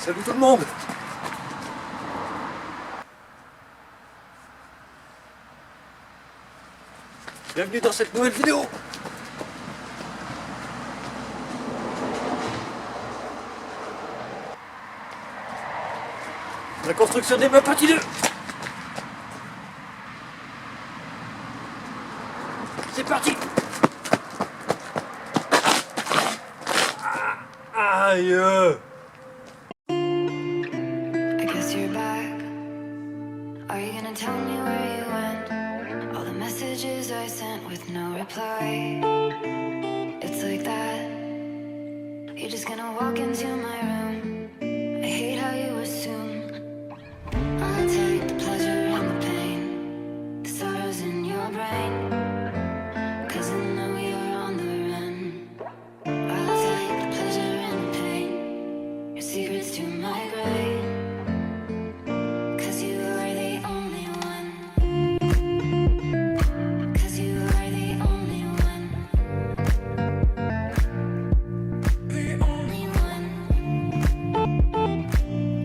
Salut tout le monde. Bienvenue dans cette nouvelle vidéo. La construction des meubles partie 2. C'est parti. Aïe. I guess you're back. Are you gonna tell me where you went? All the messages I sent with no reply. It's like that. You're just gonna walk into my room. I hate how you assume I'll take the pleasure and the pain, the sorrows in your brain. 'Cause I know you're on the run. I'll take the pleasure and the pain, your secrets to my grave. 'Cause you are the only one. 'Cause you are the only one. The only one.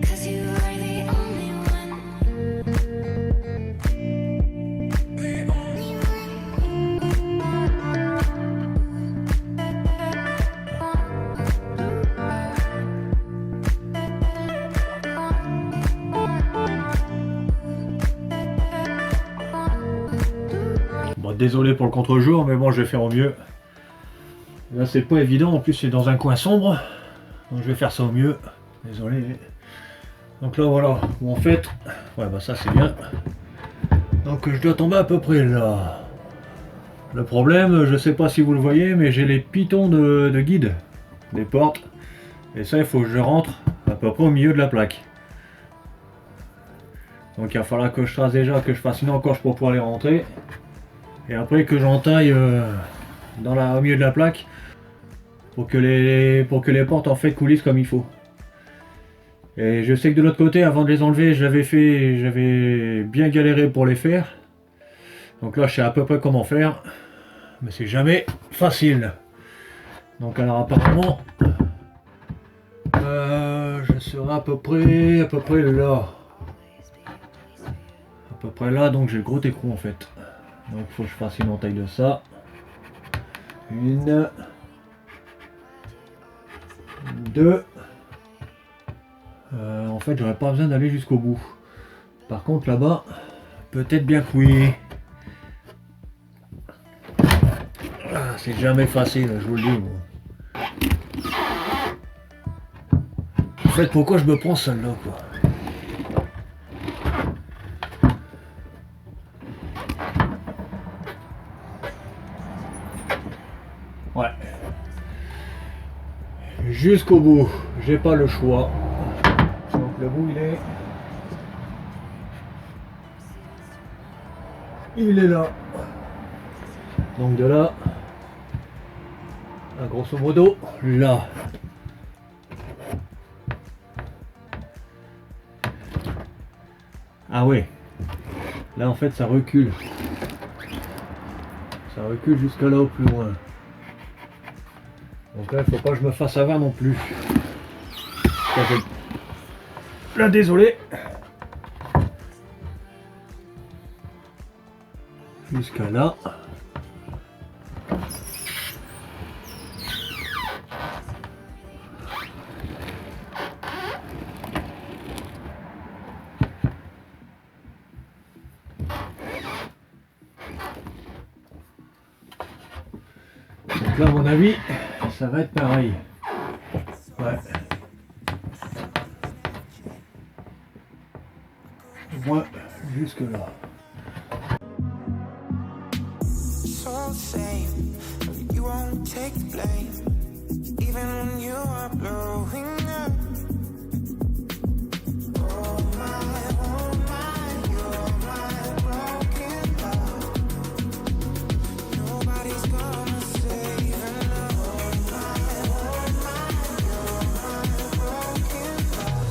'Cause you are the only one. The only Bon, désolé pour le contre-jour, mais bon, je vais faire au mieux. Là, c'est pas évident, en plus, c'est dans un coin sombre. Donc, je vais faire ça au mieux. Désolé. Donc là, voilà. Bon, en fait, ouais, bah ça, c'est bien. Donc, je dois tomber à peu près là. Le problème, je sais pas si vous le voyez, mais j'ai les pitons de guide des portes. Et ça, il faut que je rentre à peu près au milieu de la plaque. Donc, il va falloir que je trace déjà, que je fasse une encoche pour pouvoir les rentrer. Et après que j'entaille au milieu de la plaque pour que les portes en fait coulissent comme il faut. Et je sais que de l'autre côté, avant de les enlever, j'avais bien galéré pour les faire. Donc là, je sais à peu près comment faire, mais c'est jamais facile. Donc alors apparemment, je serai à peu près là. À peu près là, donc j'ai le gros écrou en fait. Donc il faut que je fasse une entaille de ça. Une. Deux. En fait j'aurais pas besoin d'aller jusqu'au bout. Par contre là-bas, peut-être bien que oui. Ah, c'est jamais facile, je vous le dis. Moi. En fait pourquoi je me prends celle-là quoi. Ouais. Jusqu'au bout, j'ai pas le choix. Donc le bout il est là. Donc de là à grosso modo là. Ah ouais. Là en fait ça recule. Ça recule jusqu'à là au plus loin. Donc là, il faut pas que je me fasse avoir non plus. Là, désolé. Jusqu'à là. Donc là, à mon avis, ça va être pareil. Ouais. Au moins jusque là. So safe, you won't take the blame, even when you are blowing up. Oh my, you're my broken love. Nobody's gonna save enough. Oh my, you're my broken love.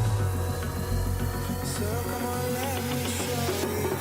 So come on, let me show you.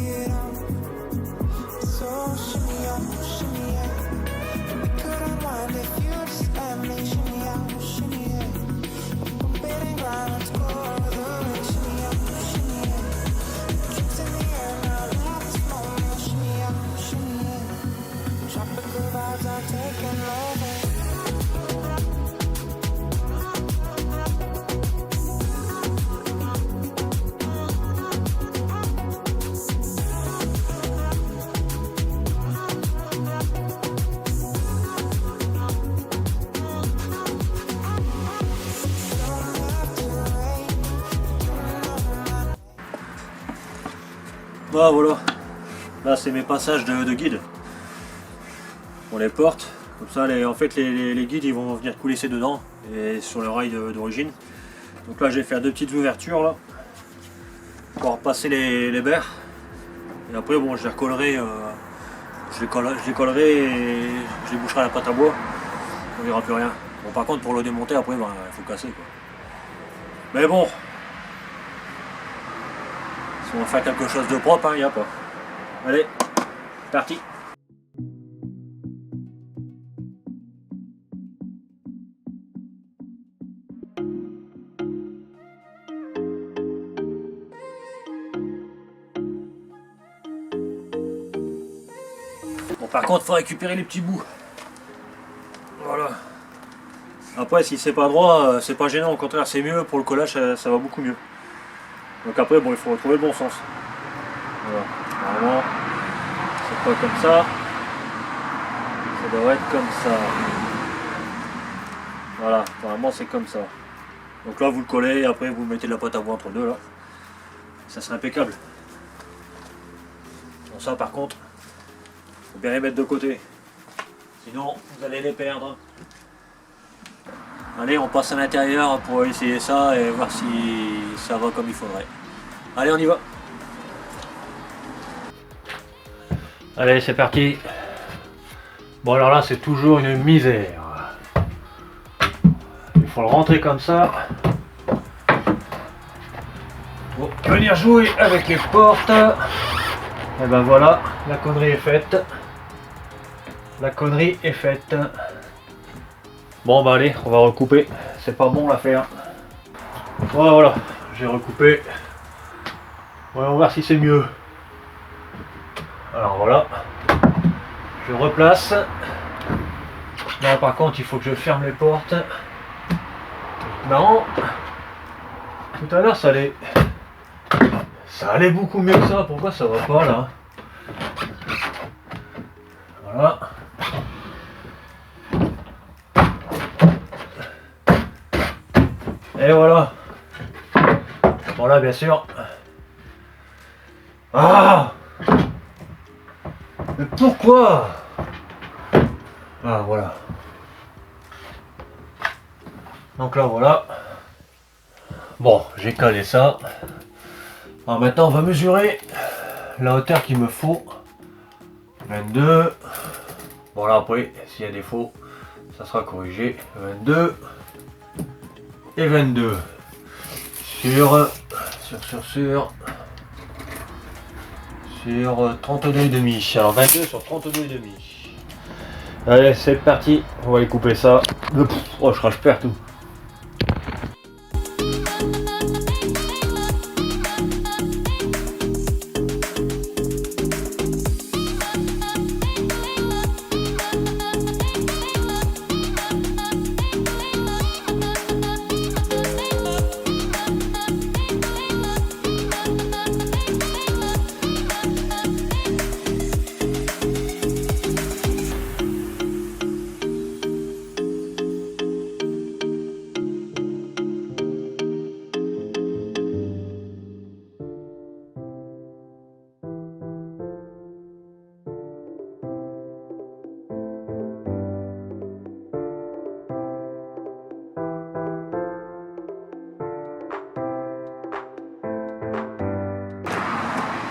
it off. So shimmy up, shimmy yeah. And we could unwind if you just let me shimmy out, shimmy yeah. Bump it and grind, let's go all the way. Shimmy up, shimmy yeah. Drinks in the air now, let us moment. Shimmy up, shimmy yeah. Tropical vibes are taking over. Bah voilà, là c'est mes passages de guide. On les porte, comme ça en fait les guides ils vont venir coulisser dedans et sur le rail d'origine. Donc là je vais faire deux petites ouvertures là pour passer les berres. Et après bon je les recollerai, je les collerai et je les boucherai à la pâte à bois. On verra plus rien. Bon par contre pour le démonter après il faut casser quoi. Mais bon. Si on va faire quelque chose de propre, il n'y a pas. Allez, parti. Bon, par contre, il faut récupérer les petits bouts. Voilà. Après, si c'est pas droit, c'est pas gênant. Au contraire, c'est mieux. Pour le collage, ça va beaucoup mieux. Donc après, bon, il faut retrouver le bon sens. Voilà. Normalement, c'est pas comme ça. Ça doit être comme ça. Voilà, normalement c'est comme ça. Donc là, vous le collez et après, vous mettez de la pâte à bois entre deux là. Ça sera impeccable. Bon, ça par contre, faut bien les mettre de côté. Sinon, vous allez les perdre. Allez, on passe à l'intérieur pour essayer ça et voir si ça va comme il faudrait. Allez, on y va. Allez, c'est parti. Bon, alors là, c'est toujours une misère. Il faut le rentrer comme ça. Pour venir jouer avec les portes. Et ben voilà, la connerie est faite. La connerie est faite. Bon bah allez, on va recouper, c'est pas bon l'affaire. Voilà, j'ai recoupé. Ouais, on va voir si c'est mieux. Alors voilà, je replace. Là par contre il faut que je ferme les portes. Non, tout à l'heure ça allait beaucoup mieux que ça, pourquoi ça va pas là? Voilà. Et voilà. Bon là bien sûr. Ah! Mais pourquoi? Ah voilà. Donc là voilà. Bon, j'ai calé ça. Alors maintenant on va mesurer la hauteur qu'il me faut. 22. Bon là après, s'il y a des faux, ça sera corrigé. 22. Et 22 sur 32,5. Alors 22 sur 32,5. Allez, c'est parti, on va aller couper ça. Oh, je perds tout.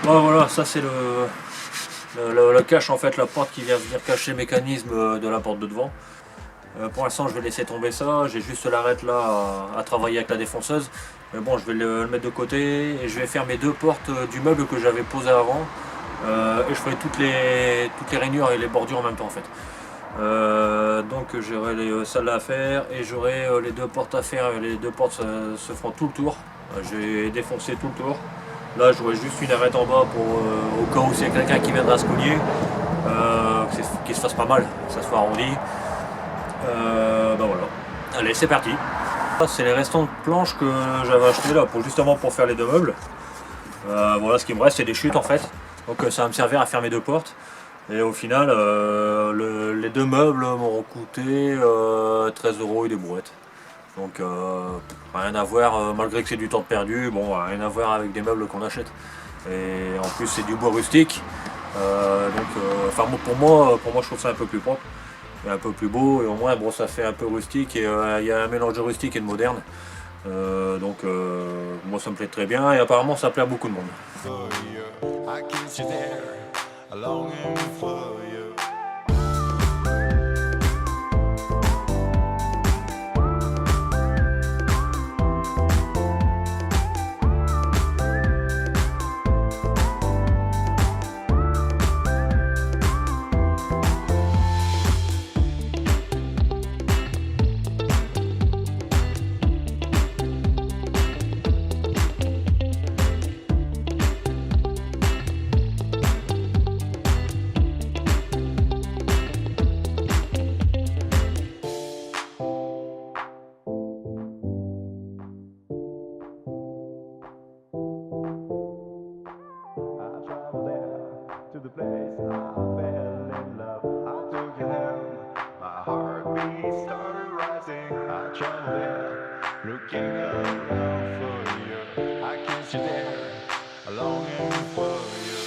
Bon, voilà, ça c'est le cache en fait, la porte qui vient venir cacher le mécanisme de la porte de devant. Pour l'instant je vais laisser tomber ça, j'ai juste l'arête là à travailler avec la défonceuse. Mais bon, je vais le mettre de côté et je vais faire mes deux portes du meuble que j'avais posé avant. et je ferai toutes les rainures et les bordures en même temps en fait. Donc j'aurai les salles à faire et j'aurai les deux portes à faire. Les deux portes se feront tout le tour. J'ai défoncé tout le tour. Là j'aurai juste une arête en bas pour au cas où c'est quelqu'un qui viendra se cogner, qu'il se fasse pas mal, que ça soit arrondi. Ben voilà. Allez, c'est parti. C'est les restants de planches que j'avais acheté là justement pour faire les deux meubles. Voilà, ce qui me reste c'est des chutes en fait. Donc ça va me servir à faire mes deux portes. Et au final, les deux meubles m'auront coûté 13 € et des brouettes. Donc rien à voir, malgré que c'est du temps de perdu, bon, rien à voir avec des meubles qu'on achète. Et en plus c'est du bois rustique. Enfin pour moi je trouve ça un peu plus propre et un peu plus beau. Et au moins bon, ça fait un peu rustique et il y a un mélange de rustique et de moderne. Moi ça me plaît très bien et apparemment ça plaît à beaucoup de monde. For you, I kiss you there, longing for you. To the place I fell in love, I took you there. My heartbeat started rising. I traveled there, looking around for you. I kissed you there, longing for you.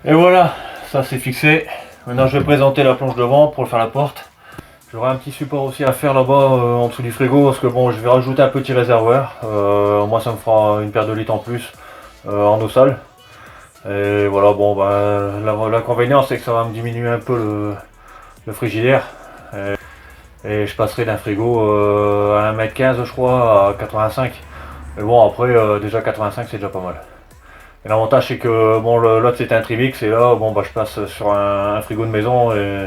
Et voilà, ça c'est fixé. Maintenant je vais présenter la planche devant pour faire la porte. J'aurai un petit support aussi à faire là-bas en dessous du frigo parce que bon, je vais rajouter un petit réservoir. Moi ça me fera une paire de litres en plus en eau sale. Et voilà, bon ben l'inconvénient c'est que ça va me diminuer un peu le frigidaire. Et je passerai d'un frigo à 1,15 m je crois à 85. Mais bon après déjà 85 c'est déjà pas mal. Et l'avantage c'est que bon l'autre c'était un Trimix et là bon bah je passe sur un frigo de maison et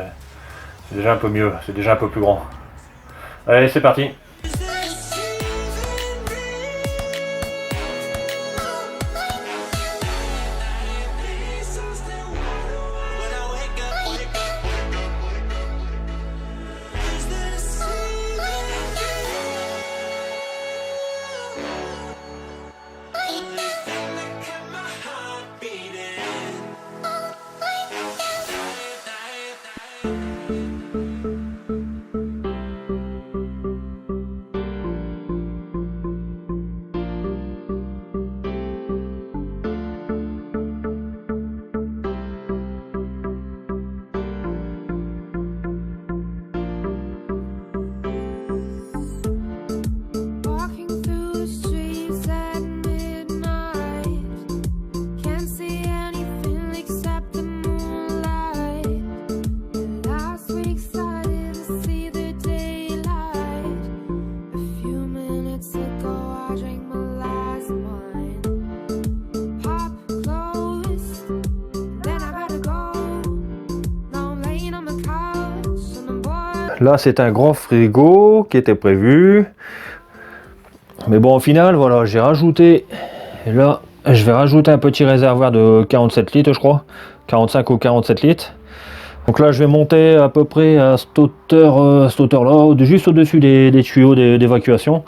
c'est déjà un peu mieux, c'est déjà un peu plus grand. Allez c'est parti. Walking through the streets at midnight, can't see anything except the moonlight. Last week started to see the daylight. A few minutes ago I drank my last wine. Pop closed, then I gotta go. Now I'm laying on my couch and I'm bored. Là c'est un grand frigo qui était prévu. Mais bon au final voilà j'ai rajouté. Et là je vais rajouter un petit réservoir de 47 litres je crois. 45 ou 47 litres. Donc là je vais monter à peu près à cette hauteur là, juste au-dessus des tuyaux d'évacuation.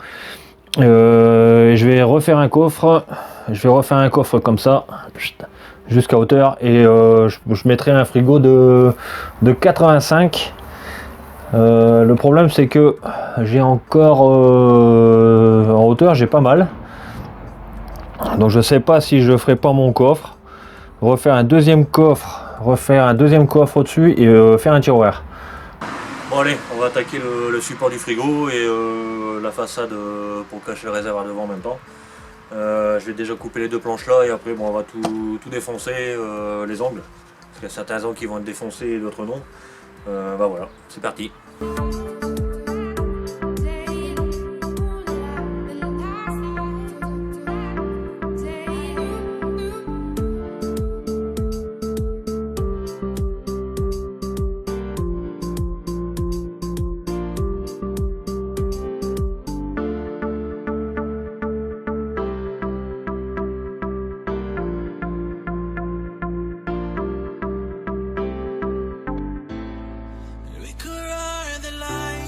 Je vais refaire un coffre. Je vais refaire un coffre comme ça. Jusqu'à hauteur. Et je mettrai un frigo de 85. Le problème c'est que j'ai encore en hauteur j'ai pas mal, donc je sais pas si je ferai pas mon coffre, refaire un deuxième coffre au-dessus et faire un tiroir. Bon allez, on va attaquer le support du frigo et la façade pour cacher le réservoir devant en même temps. Je vais déjà couper les deux planches là et après bon, on va tout défoncer, les angles. Parce qu'il y a certains angles qui vont être défoncés et d'autres non. Bah voilà, c'est parti. We could ride the light.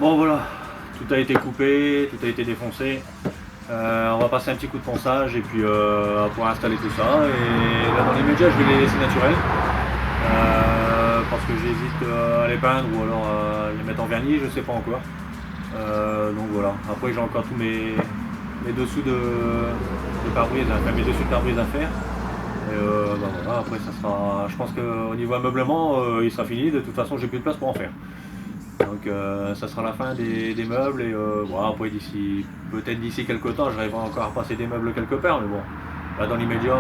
Bon voilà, tout a été coupé, tout a été défoncé. On va passer un petit coup de ponçage et puis on pourra installer tout ça. Et là dans les médias je vais les laisser naturels. Parce que j'hésite à les peindre ou alors à les mettre en vernis, je sais pas encore. Donc voilà, après j'ai encore tous mes dessous de pare-brise, enfin mes dessus de pare-brise à faire. Et bah voilà, après ça sera, je pense qu'au niveau ameublement il sera fini, de toute façon j'ai plus de place pour en faire. Donc ça sera la fin des meubles et bon, après peut-être d'ici quelques temps j'arriverai encore à passer des meubles quelque part, mais bon, là dans l'immédiat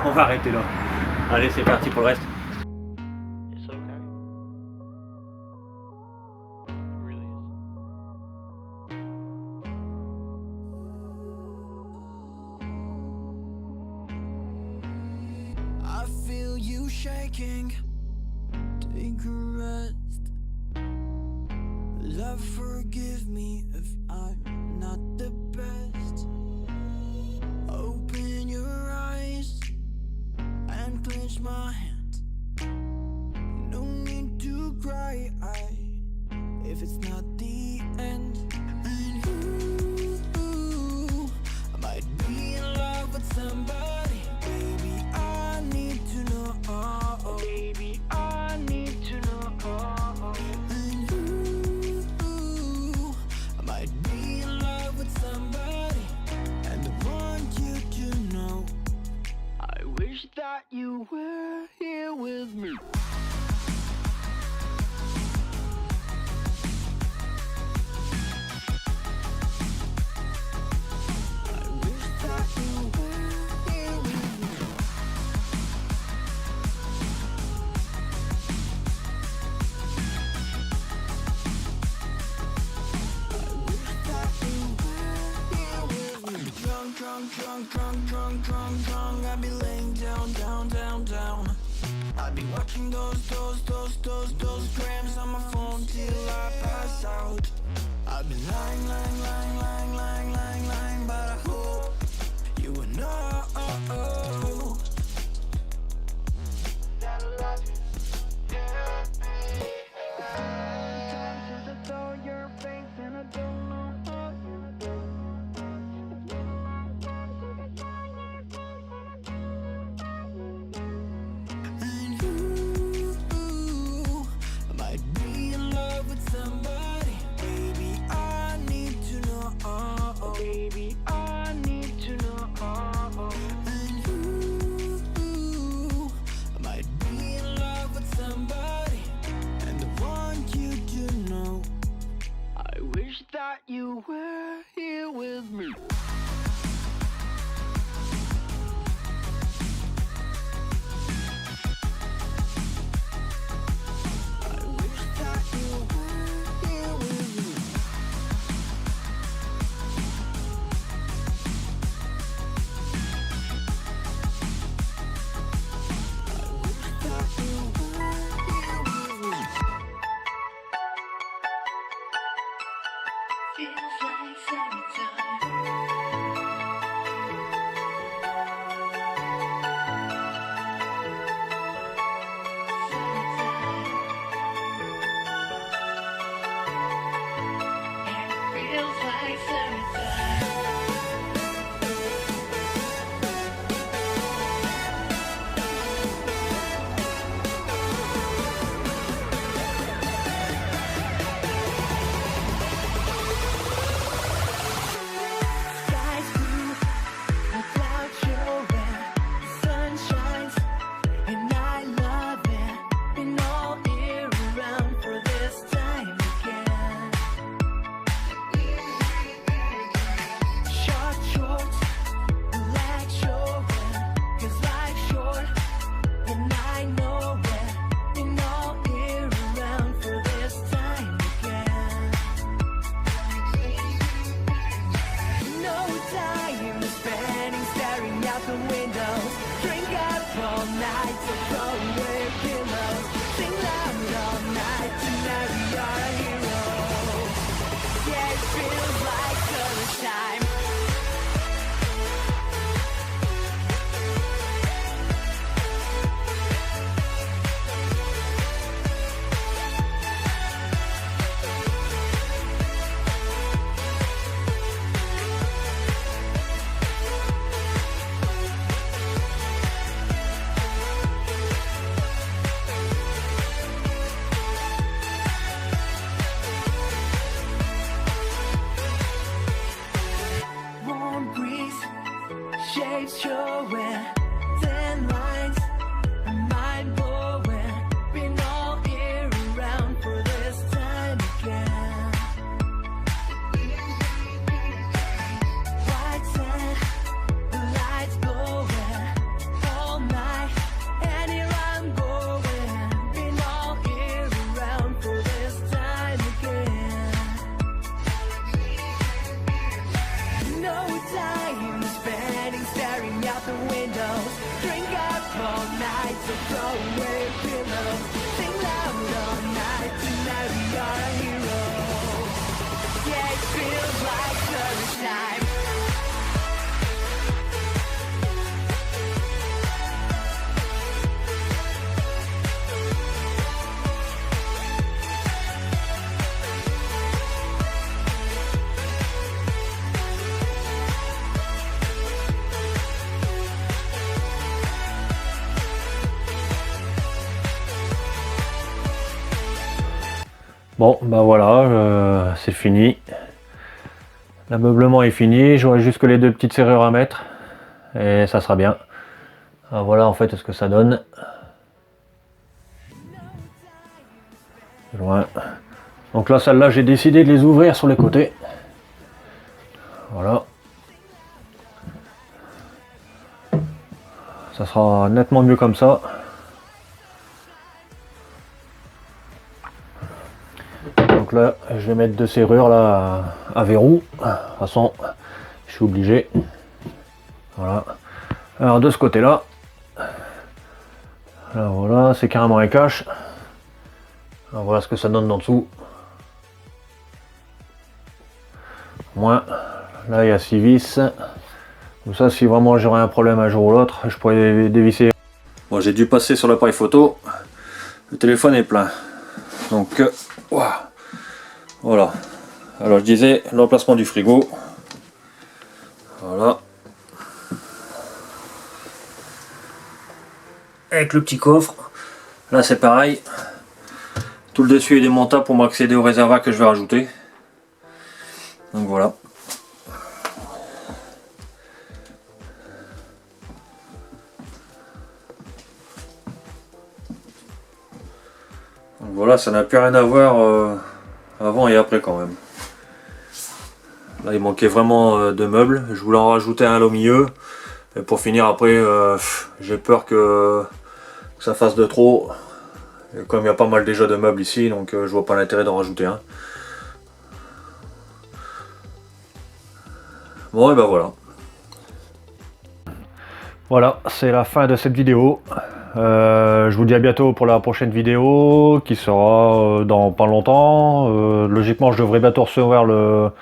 on va arrêter là. Allez, c'est parti pour le reste. I feel you shaking. Take a rest. Love, forgive me if I'm not the best. Open your eyes and clench my hands. No need to cry if it's not the end. And you might be in love with somebody. Baby, I need to know. Baby, I need to know. And you might be in love with somebody, and I want you to know I wish that you were here with me. I wish that you were here with me. Drunk, I'd be laying down. I'd be watching those grams on my phone till I pass out. I'd be lying, but I hope you would know that I love you. Sometimes I saw your face and I don't know how you do. And you might be in love with somebody. Baby, I need to know. Baby, I need to know. And you might be in love with somebody, and I want you to know I wish that you were here with me. I wish that you were here with me. I wish that you were here with me. Feels like summertime. Bon, bah voilà, c'est fini. L'ameublement est fini, j'aurai juste que les 2 petites serrures à mettre. Et ça sera bien. Alors voilà en fait ce que ça donne. Loin. Donc là, celle-là, j'ai décidé de les ouvrir sur les côtés. Voilà. Ça sera nettement mieux comme ça. Donc là, je vais mettre 2 serrures là à verrou. De toute façon, je suis obligé. Voilà. Alors de ce côté-là, alors voilà, c'est carrément un cache. Alors voilà ce que ça donne en dessous. Moins, là il y a 6 vis. Comme ça, si vraiment j'aurais un problème un jour ou l'autre, je pourrais dévisser. Bon, j'ai dû passer sur l'appareil photo. Le téléphone est plein. Donc, voilà. Alors je disais, l'emplacement du frigo. Voilà. Avec le petit coffre. Là c'est pareil. Tout le dessus est démontable pour m'accéder au réservoir que je vais rajouter. Donc voilà. Donc voilà, ça n'a plus rien à voir avant et après quand même. Là il manquait vraiment de meubles. Je voulais en rajouter un au milieu. Et pour finir après, j'ai peur que ça fasse de trop. Et comme il y a pas mal déjà de meubles ici, donc je vois pas l'intérêt d'en rajouter un. Bon et ben voilà. Voilà, c'est la fin de cette vidéo. Je vous dis à bientôt pour la prochaine vidéo qui sera dans pas longtemps. Logiquement, je devrais bientôt recevoir le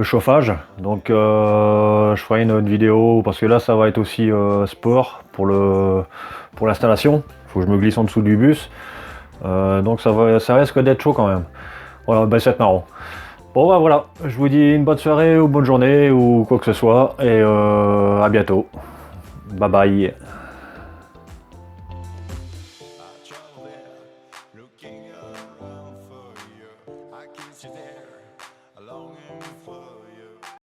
chauffage. Donc je ferai une autre vidéo parce que là ça va être aussi sport pour l'installation. Faut que je me glisse en dessous du bus. Donc ça risque d'être chaud quand même. Voilà, ben c'est marrant. Bon ben voilà, je vous dis une bonne soirée ou bonne journée ou quoi que ce soit et à bientôt. Bye bye.